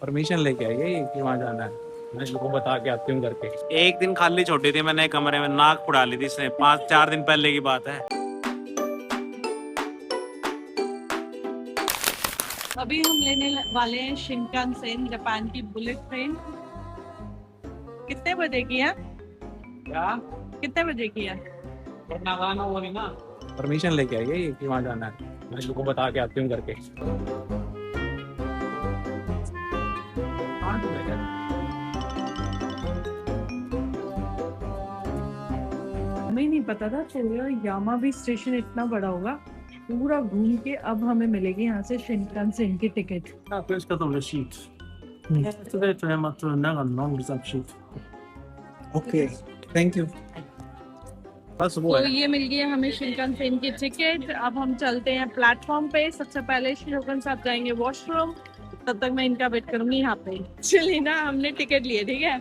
Permission लेके आई है ये कि वहाँ जाना है। मैं इसको बता के आती हूँ करके। एक दिन खाली छोड़ी थी मैंने कमरे में, नाक उड़ा ली थी इसने। 5-4 दिन पहले की बात है। अभी हम लेने वाले हैं शिनकानसेन, जापान की बुलेट ट्रेन। कितने बजे की है? क्या? कितने बजे की है? नागानो वो नहीं ना, परमिशन लेके आई है ये कि वहाँ जाना है। मैं इसको बता के आती हूँ करके। हमें नहीं पता था यामा भी स्टेशन इतना बड़ा होगा। पूरा घूम के अब हमें मिलेगी यहाँ से शिनकानसेन की ticket. Här ska de receipt. Efter det tar jag med att nära någon receipt. Okay, thank you. बस वो तो है। ये मिल गई हमें शिनकानसेन की टिकट। अब हम चलते हैं प्लेटफॉर्म पे। सबसे पहले शोगन साहब जाएंगे वॉशरूम, तब तक मैं इनका वेट करूंगी यहाँ पे। चलिए ना, हमने टिकट लिए, ठीक है।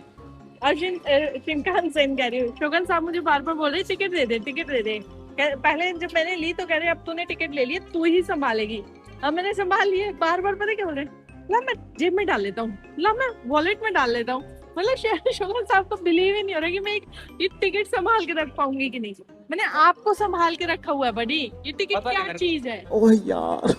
और शिनकानसेन कह रही हूँ, शोगन साहब मुझे बार बार बोल रहे टिकट दे दे, टिकट दे दे। पहले जब मैंने ली तो कह रहे अब तूने टिकट ले ली, तू ही संभालेगी। अब मैंने संभाल लिए, बार बार पता क्या बोल रहे, ला मैं जेब में डाल लेता हूँ, ला मैं वॉलेट में डाल लेता हूँ। मतलब शोगन साहब को बिलीव ही नहीं हो रहा कि मैं ये टिकट संभाल के रख पाऊंगी कि नहीं। मैंने आपको संभाल के रखा हुआ है बड़ी, ये टिकट क्या चीज है। ओह यार,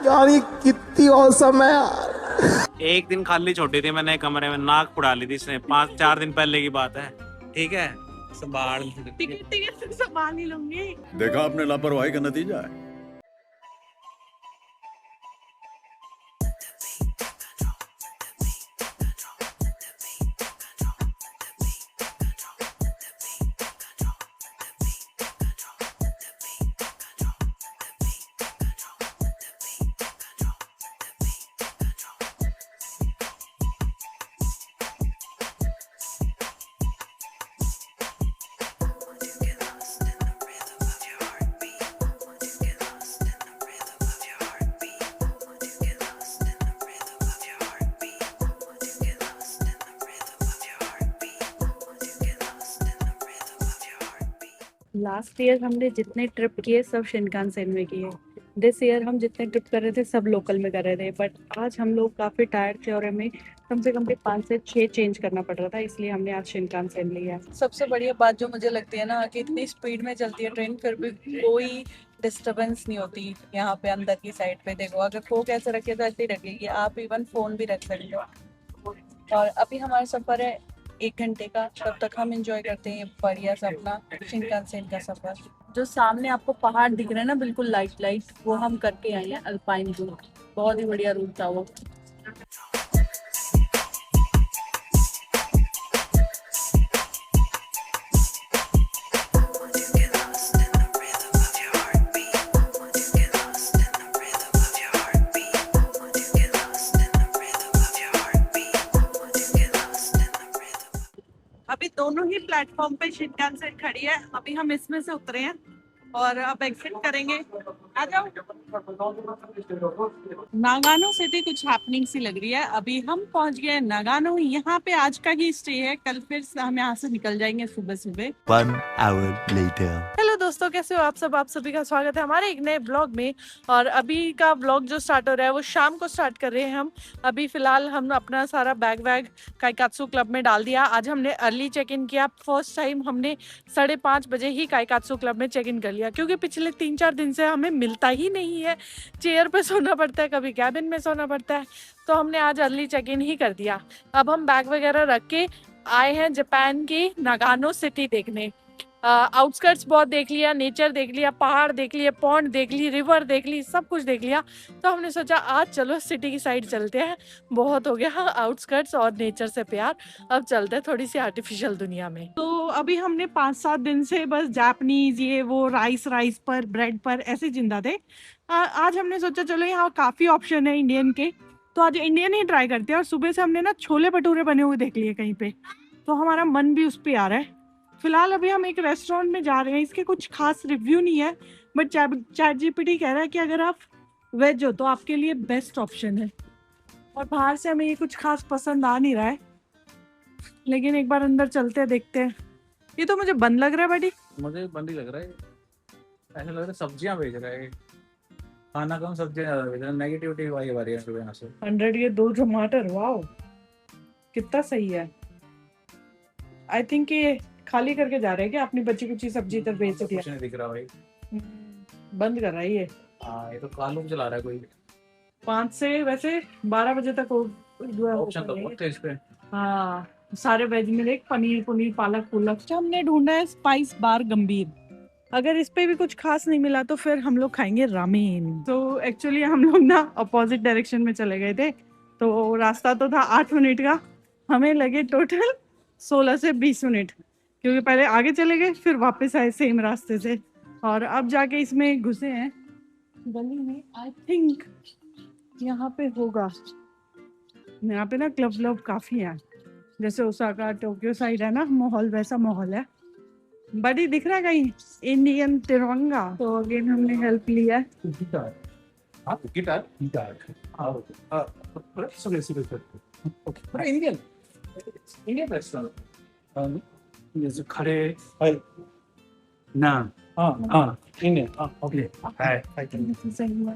यार ये कितनी औसम है यार। एक दिन खाली छोड़ी थी मैंने कमरे में, नाक उड़ा ली थी इसने। 5-4 दिन पहले की बात है, ठीक है। संभाल टिकट संभाल ही लूंगी। देखा आपने लापरवाही का नतीजा है। लास्ट ईयर हमने जितने ट्रिप किए सब शिनकानसेन में किए। दिस ईयर हम जितने ट्रिप कर रहे थे सब लोकल में कर रहे थे, बट आज हम लोग काफी टायर्ड थे और हमें कम से कम 5 से 6 चेंज करना पड़ रहा था, इसलिए हमने आज शिनकानसेन लिया। सबसे बढ़िया बात जो मुझे लगती है ना, कि इतनी स्पीड में चलती है ट्रेन, फिर भी कोई डिस्टरबेंस नहीं होती। यहाँ पे अंदर की साइड पे देखो, अगर फोक ऐसे रखे तो ऐसे ही रखेगी, आप इवन फोन भी रख सकते हो। और अभी हमारा सफर है 1 घंटे का, तब तक हम एंजॉय करते हैं बढ़िया सा अपना शिनकानसेन का सफर। जो सामने आपको पहाड़ दिख रहे हैं ना, बिल्कुल लाइट लाइट, वो हम करके आए हैं अल्पाइन रूट। बहुत ही बढ़िया रूट था वो। अभी दोनों ही प्लेटफॉर्म पे शिनकानसेन खड़ी है। अभी हम इसमें से उतरे हैं और अब एग्जिट करेंगे। आ जाओ। नागानो सिटी कुछ हैपनिंग सी लग रही है। अभी हम पहुंच गए हैं नागानो। यहाँ पे आज का ही स्टे है, कल फिर हम यहाँ से निकल जाएंगे सुबह सुबह। 1 hour later. हेलो दोस्तों, कैसे हो आप सब? आप सभी का स्वागत है हमारे एक नए ब्लॉग में। और अभी का ब्लॉग जो स्टार्ट हो रहा है वो शाम को स्टार्ट कर रहे हैं हम। अभी फिलहाल हम अपना सारा बैग वैग काइकात्सु क्लब में डाल दिया। आज हमने अर्ली चेक इन किया। फर्स्ट टाइम हमने 5:30 बजे ही काइकात्सु क्लब में चेक इन कर लिया, क्योंकि पिछले 3-4 दिन से हमें मिलता ही नहीं है। चेयर पे सोना पड़ता है, कभी कैबिन में सोना पड़ता है, तो हमने आज अर्ली चेक इन ही कर दिया। अब हम बैग वगैरह रख के आए हैं जापान की नागानो सिटी देखने। आउटस्कर्ट्स बहुत देख लिया, नेचर देख लिया, पहाड़ देख लिए, पॉन्ड देख ली, रिवर देख ली, सब कुछ देख लिया। तो हमने सोचा आज चलो सिटी की साइड चलते हैं। बहुत हो गया आउटस्कर्ट्स और नेचर से प्यार, अब चलते हैं थोड़ी सी आर्टिफिशियल दुनिया में। तो अभी हमने 5-7 दिन से बस जापानीज ये वो राइस पर, ब्रेड पर ऐसे जिंदा थे। आज हमने सोचा चलो यहाँ काफ़ी ऑप्शन है इंडियन के, तो आज इंडियन ही ट्राई करते हैं। और सुबह से हमने ना छोले भटूरे बने हुए देख लिए कहीं पे, तो हमारा मन भी उस पर आ रहा है। फिलहाल अभी हम एक रेस्टोरेंट में जा रहे हैं। इसके कुछ खास रिव्यू नहीं है, बट चैट जीपीटी कह रहा है कि अगर आप वेज हो तो आपके लिए बेस्ट ऑप्शन है। और बाहर से हमें ये कुछ खास पसंद आ नहीं रहा है, लेकिन एक बार अंदर चलते हैं, देखते हैं। ये तो मुझे बंद लग रहा है बड़ी। मुझे बंद ही लग रहा है, ऐसा लग रहा है सब्जियां बेच रहा है। खाना कम सब्जी ज्यादा, नेगेटिविटी वाली आ रही है सुबह से। 100 के 2 टमाटर, वाओ कितना सही है। आई थिंक ये खाली करके जा रहे हैं क्या, अपनी बची कुची सब्जी इधर बेच दिया। कुछ नहीं दिख रहा भाई। बंद कर रहा है ये। हाँ ये तो कालू चला रहा है कोई। 5 से वैसे 12 बजे तक ऑप्शन तो बहुत है इस पे। हाँ सारे वेज मिले, पनीर पनीर पालक पुलक। हमने ढूंढा है स्पाइस बार गंभीर। अगर इस पे भी कुछ खास नहीं मिला तो फिर हम लोग खाएंगे रामेन। तो एक्चुअली हम लोग ना अपोजिट डायरेक्शन में चले गए थे, तो रास्ता तो था 8 मिनट का, हमें लगे टोटल 16 से 20 मिनट, क्योंकि पहले आगे चले गए फिर वापस आए सेम रास्ते से, और अब जाके इसमें घुसे हैं गली में। आई थिंक यहाँ पे होगा, यहाँ पे ना क्लब व्लब काफी है, जैसे ओसाका टोक्यो साइड है ना माहौल, वैसा माहौल है। बड़ी दिख रहा है कहीं इंडियन तिरंगा। तो अगेन हमने हेल्प लिया है। गिटार। हाँ guitar guitar. Okay Indian Indian restaurant. ये जो खड़े ना। हाँ हाँ इंडियन। हाँ ओके हाय।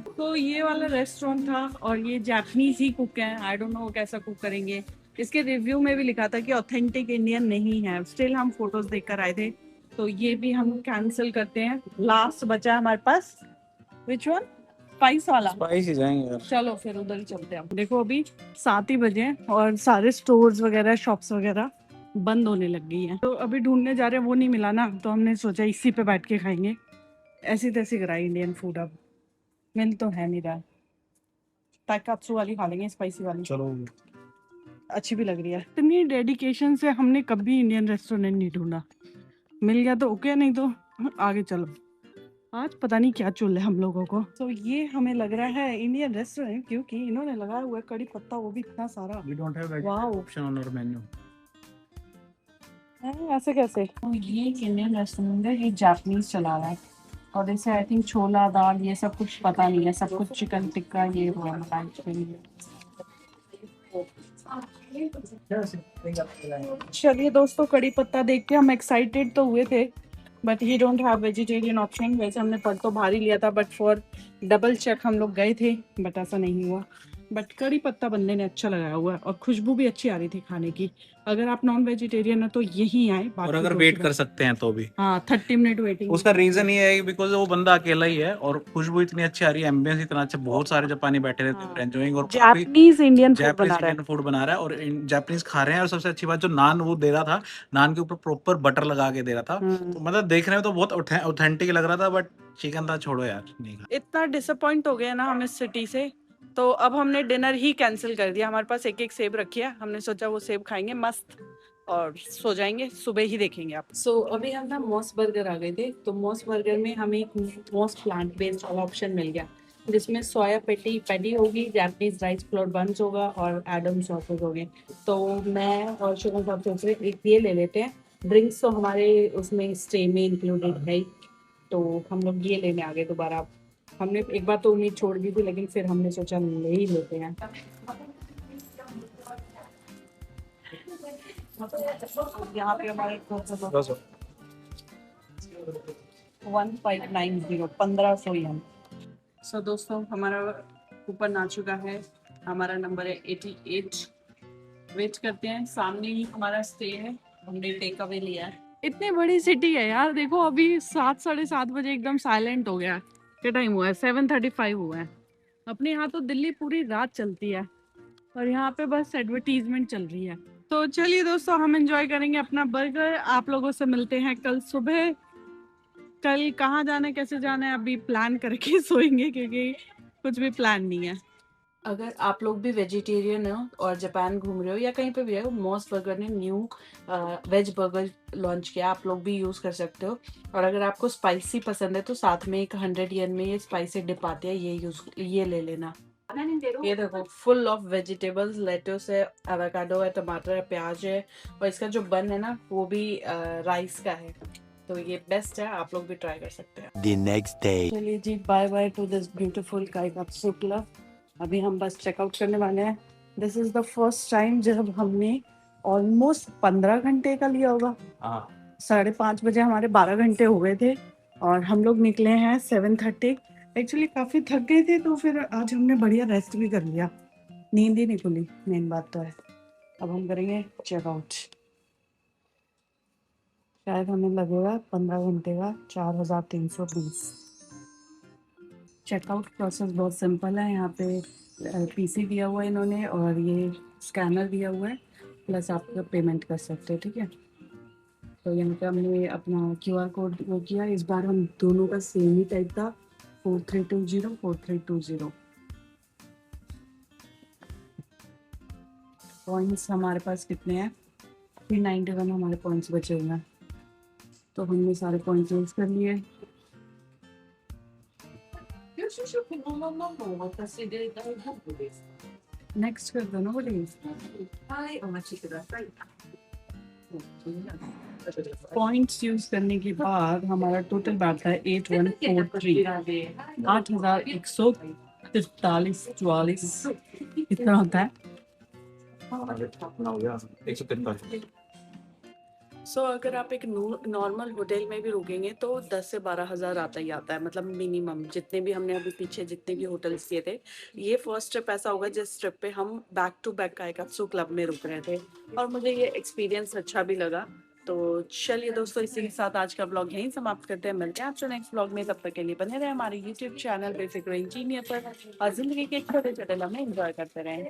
तो ये वाला रेस्टोरेंट था और ये जापानीज ही कुक हैं, आई डोंट नो कैसा कुक करेंगे। इसके रिव्यू में भी लिखा था कि ऑथेंटिक इंडियन नहीं है। स्टिल हम फोटोज देखकर आए थे, तो ये भी हम कैंसिल करते हैं। लास्ट बचा है हमारे पास, विच वन? स्पाइस वाला। स्पाइस ही जाएंगे यार। चलो फिर उधर ही चलते हैं। देखो अभी 7 ही बजे हैं और सारे स्टोर्स वगैरह शॉप्स वगैरह बंद होने लग गई हैं। तो अभी ढूंढने जा रहे हैं, वो नहीं मिला ना, तो हमने सोचा इसी पे बैठ के खाएंगे। ऐसी तैसी कराई इंडियन फूड, अब मिल तो है नहीं रहा। ताकात्सु वाली खा लेंगे, स्पाइसी वाली। चलो अच्छी भी लग रही है। इतनी डेडिकेशन से हमने कभी इंडियन रेस्टोरेंट नहीं ढूंढा, मिल गया तो ओके, नहीं तो आगे चलो। आज पता नहीं क्या चल रहा है हम लोगों को। तो ये हमें लग रहा है इंडियन रेस्टोरेंट, क्योंकि इन्होंने लगाया हुआ है कड़ी पत्ता, वो भी इतना सारा। We don't have wow option on our menu. ऐसे कैसे? तो ये इंडियन रेस्टोरेंट है, ये जापानीज चला रहा है, और इसे आई थिंक छोला दाल ये सब कुछ पता नहीं है, सब कुछ चिकन टिक्का ये हुआ मलाई। चलिए दोस्तों, कड़ी पत्ता देख के हम एक्साइटेड तो हुए थे, but he don't have vegetarian option. वैसे हमने पल तो भारी लिया था, बट फॉर डबल चेक हम लोग गए थे, बट ऐसा नहीं हुआ। बट कड़ी पत्ता बंदे ने अच्छा लगाया हुआ है और खुशबू भी अच्छी आ रही थी खाने की। अगर आप नॉन वेजिटेरियन है तो यही आए। और अगर वेट कर सकते हैं तो भी। हाँ 30 मिनट वेटिंग। उसका रीजन ये है बिकॉज वो बंदा अकेला ही है और खुशबू इतनी अच्छी आ रही है, एम्बियंस इतना अच्छा, बहुत सारे जापानी बैठे रहते हैं एंजॉयिंग, और जापानीज इंडियन फूड बना रहा है। इंडियन फूड बना रहा है और जापानीज खा रहे हैं। और सबसे अच्छी बात जो नान वो दे रहा था, नान के ऊपर प्रॉपर बटर लगा के दे रहा था, तो मतलब देखने में तो बहुत ऑथेंटिक लग रहा था, बट चिकन था, छोड़ो यार नहीं खा। इतना डिसअपॉइंट हो गया ना हम इस सिटी से, तो अब हमने डिनर ही कैंसिल कर दिया। हमारे पास एक एक सेब रखी है, हमने सोचा वो सेब खाएंगे मस्त और सो जाएंगे, सुबह ही देखेंगे आप। सो अभी हम ना मॉस बर्गर आ गए थे, तो मॉस बर्गर में हमें एक मॉस प्लांट बेस्ड वाला ऑप्शन मिल गया, जिसमें सोया पैटी होगी, जापानीज राइस फ्लोर बंस होगा और एडम सॉसेज होंगे। तो मैं और शुभम साहब सोच रहे एक ये ले लेते हैं। ड्रिंक्स तो हमारे उसमें स्टे में इंक्लूडेड है ही, तो हम लोग ये लेने आ गए दोबारा। हमने एक बार तो उम्मीद छोड़ दी थी, लेकिन फिर हमने सोचा ले ही लेते हैं। यहाँ पे हमारे 1590 1500 यन। सो दोस्तों, हमारा कूपन आ चुका है, हमारा नंबर है 88। वेट करते हैं, सामने ही हमारा स्टे है, हमने टेक अवे लिया है। इतनी बड़ी सिटी है यार, देखो अभी 7 साढ़े 7 बजे एकदम साइलेंट हो गया। क्या टाइम हुआ है? 7:35 हुआ है। अपने यहाँ तो दिल्ली पूरी रात चलती है और यहाँ पे बस एडवर्टीजमेंट चल रही है। तो चलिए दोस्तों, हम एंजॉय करेंगे अपना बर्गर। आप लोगों से मिलते हैं कल सुबह। कल कहाँ जाना है, कैसे जाना है, अभी प्लान करके सोएंगे, क्योंकि कुछ भी प्लान नहीं है। अगर आप लोग भी वेजिटेरियन हो और जापान घूम रहे हो या कहीं पे भी हो, मॉस बर्गर ने न्यू वेज बर्गर लॉन्च किया, आप लोग भी यूज़ कर सकते हो। और अगर आपको स्पाइसी पसंद है तो साथ में एक 100 येन में ये स्पाइसी डिप आती है, ये ले लेना। ये देखो, फुल ऑफ वेजिटेबल्स, लेट्यूस है, एवोकाडो है, टमाटर है, प्याज है, और इसका जो बन है ना वो भी राइस का है, तो ये बेस्ट है, आप लोग भी ट्राई कर सकते हैं। The next day. चलिए जी, bye bye to this beautiful Kaikatsu club. अभी हम बस चेकआउट करने वाले हैं। This is the first time जब हमने ऑलमोस्ट 15 घंटे का लिया होगा। 5:30 बजे हमारे 12 घंटे हो गए थे और हम लोग निकले हैं 7:30। एक्चुअली काफी थक गए थे तो फिर आज हमने बढ़िया रेस्ट भी कर लिया, नींद ही नहीं खुली, मेन बात तो है। अब हम करेंगे चेकआउट। शायद हमें लगेगा 15 घंटे का 4320। चेकआउट प्रोसेस बहुत सिंपल है। यहाँ पे पीसी दिया हुआ है इन्होंने और ये स्कैनर दिया हुआ है, प्लस आप पेमेंट कर सकते हैं, ठीक है। तो यहाँ पे हमने अपना क्यूआर कोड वो किया। इस बार हम दोनों का सेम ही टाइप था, 4320 4320। पॉइंट्स हमारे पास कितने हैं? 391 हमारे पॉइंट्स बचे हुए हैं, तो हमने सारे पॉइंट्स यूज कर लिए। नेक्स्ट कर दो ना वो पॉइंट्स यूज करने के बाद हमारा टोटल बैठता है 8143, 8143 इतना होता है। सो अगर आप एक नॉर्मल होटल में भी रुकेंगे तो 10 से 12 हज़ार आता ही आता है, मतलब मिनिमम। जितने भी हमने अभी पीछे जितने भी होटल्स किए थे, ये फर्स्ट ट्रिप ऐसा होगा जिस ट्रिप पे हम बैक टू बैक काइकात्सू क्लब में रुक रहे थे, और मुझे ये एक्सपीरियंस अच्छा भी लगा। तो चलिए दोस्तों, इसी के साथ आज का ब्लॉग यहीं समाप्त करते हैं। मिलते हैं आपसे नेक्स्ट ब्लॉग में, तब तक के लिए बने रहे हमारे यूट्यूब चैनल बेसिक इंजीनियर पर और जिंदगी के छोटे छोटे लम्हे एंजॉय करते रहें।